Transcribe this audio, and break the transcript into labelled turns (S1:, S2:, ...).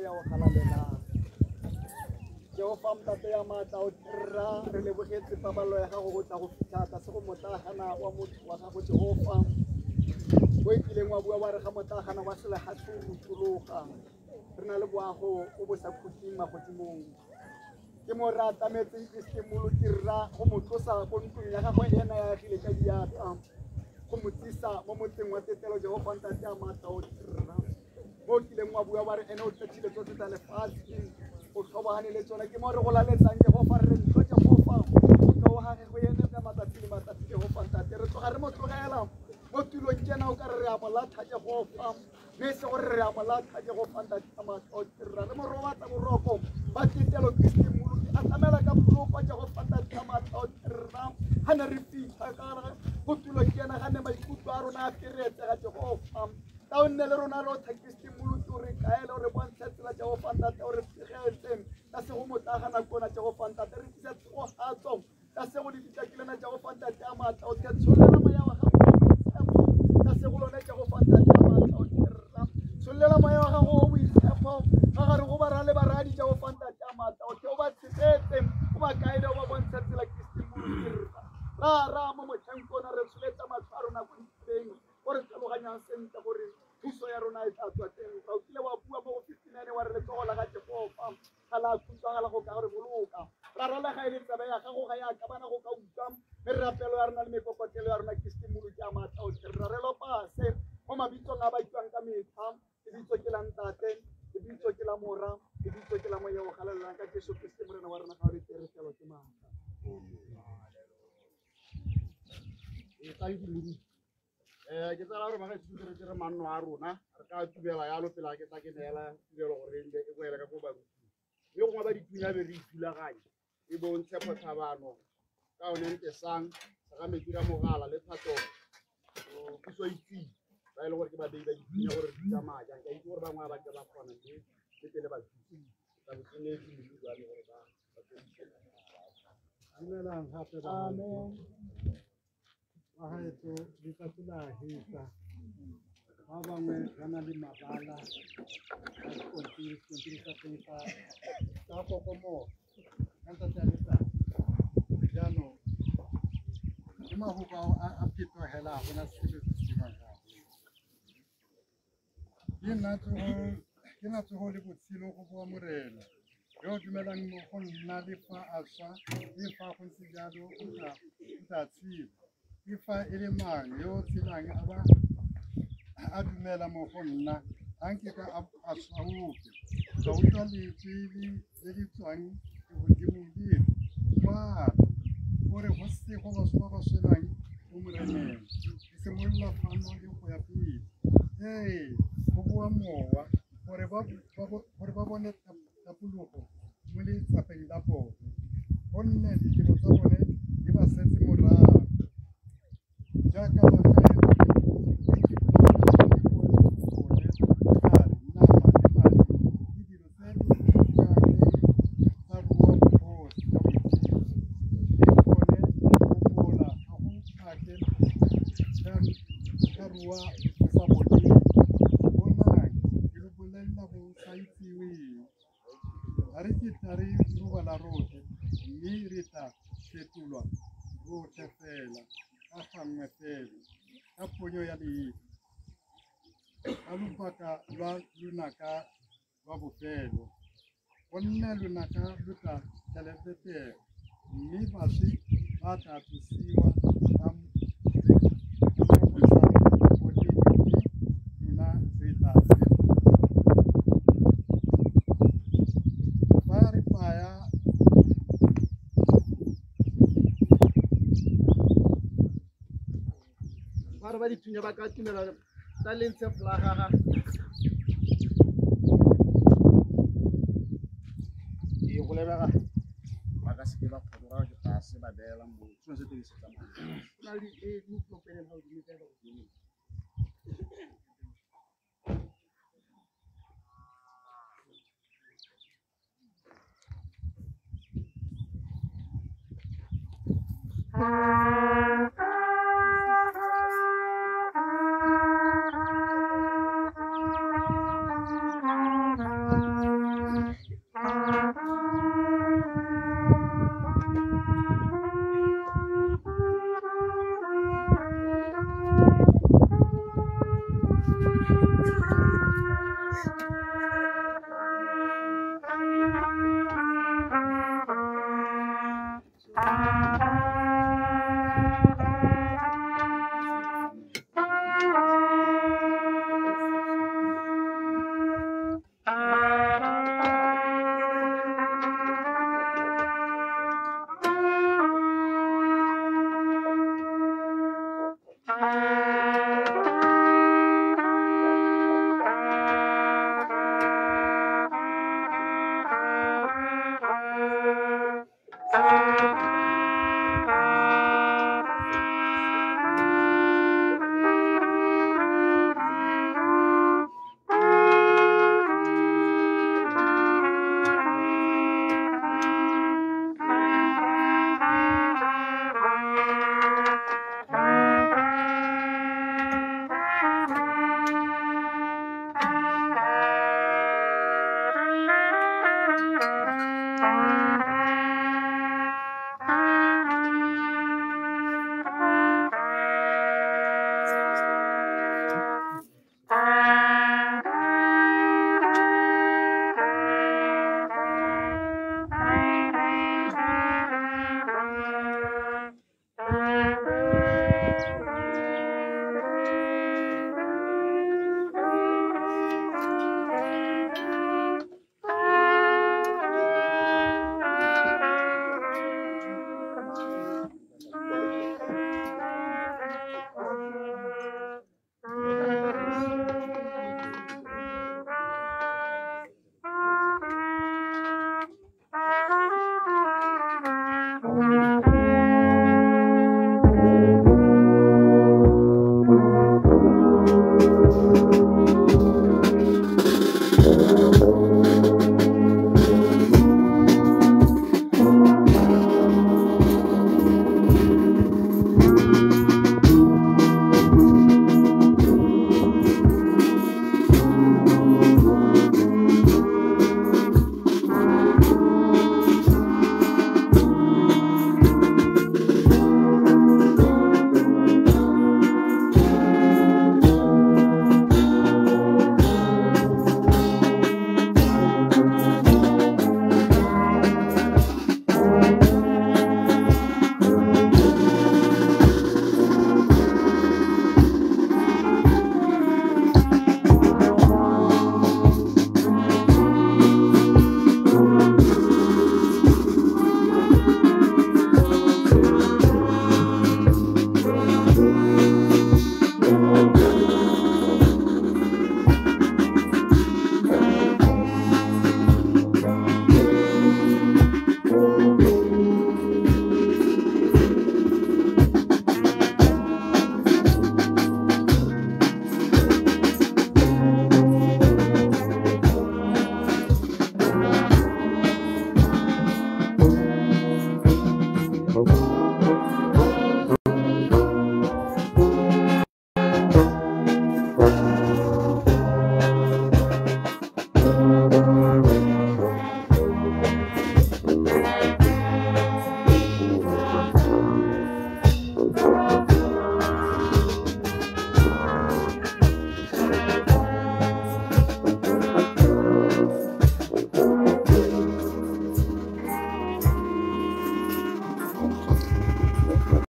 S1: moya wa khalalela Jehova mtate ya mata o tsira re le bogetse paballo ya gago go tla go fitlha ka se go motagana wa motho wa gago Jehova go itlileng wa bua ba re ga motagana wa sele ga se o tologa re na le boago o bo sa khuting magodimong ke mo rata metseng Kristi molo tsira go motlosa go ntlong ya gago ena ya gile ka diata go motsisa mo motseng wa tetelo Jehova ntate ya mata o tsira go tlileng wa bua ba re ene o tletile tsotlhe tsa lefatshe o tlhobagane le tsona ke mo re go laletsang Jehova re ntlo Jehova o tlo ga go ene ka matsatsi le matsatsi Jehova ntate re tloga re mo tlogela mo tulong tsena o ka re a molatha Jehova mme se gore re a molatha Jehova ntate ya mata o tsira re mo robatsa boroko ba tetelo Kristi molo a tsamela ka boloko Jehova ntate ya mata o tsira ga ne re fitlha ka go tulong tsena ga ne maikutlo a rona a feretsega Jehova ta o nne le rona re o Kristi molo o re kaele o re bontshe tsela Jehova ntate o re tshegetse ka se go motlagana kona Jehova ntate re tlisa tshegogatso ka se go le ditakilena Jehova ntate ya mata o tsholela moya wa gago ka se go lone Jehova ntate ya mata o tsira tsholela moya wa gago o boitshepo ga gare go bara le baradi Jehova ntate ya mata o ke o ba tshegetse o ba kaele o ba bontshe tsela Kristi molo ra mo motlheng kona re tsholetsa matlho a rona ko diteng o re tlhaloganyang sentle gore thuso ya rona e tla tswa teng ga o kile wa bua mo go 59 wa re letsogo la ga Jehova ga la khutswagala go ka gore boloka ra ralega e le tsabe ya gago ga ya kabana go ka utlwa mme re rapelo ya rona le mekokotelo ya rona Kristi molo ke a mata o tsira re lopase mo mabitsong a ba tswang ka metlha lebitso ke la ntate lebitso ke la mora lebitso ke la moya o galalelang ka Jesu Kristi morena wa rona ga o le terekelo ke maatla thank you ke tsara gore ba ga tsere tsere manno a rona re ka tubela ya lo pela ke tla ke neela tubelo gore e go ela ka go ba yo go ba ditunya be re ithulaganye e bontshe photlhabano ka one ntse sang sa ga metsi ka mogala le thato ke so itse ba ile gore ke ba dei ba ditunya gore di tsamaya jang ka itse gore bangwe ba ke ba kgona le tele ba tsitse ka botsene ke le ba le gore ba amen hape ba amen haeto di ka tsela hita ba bangwe ba na le mabala a kontiri sa tenta ka kokomo ka ntse a letsa jano ke mahuka a pito hela bona se se ba ke na tsogo le botshelo go bua morena yo dumelang mo go nna le fa a swa le fa go ntse jalo o tla tshila ifa e le mang yo tshelang a dumela mo go nna anke ka a swauke ka utlwa letswele le di tswang ke godimo le kwa gore go se go ba ba swenang mo moreneng e simolola fano le go ya pele go bua mowa gore ba bone tapologo mo letsapeng la bone gonne ditiro tsa bone di ba setse morago jaaka ba lunaka wa bofelo gonne lunaka lo tla tšhelete mme baswi ba tla thusiwa ka luna re tla ba re paya ba re ba dithunya ba ka tumela tsa lentse flagaga go lebega ba ka se ba kgora ke ga se ba beela mo tsone se tse tsa mama na le di tlopele ha o di metela go di Ah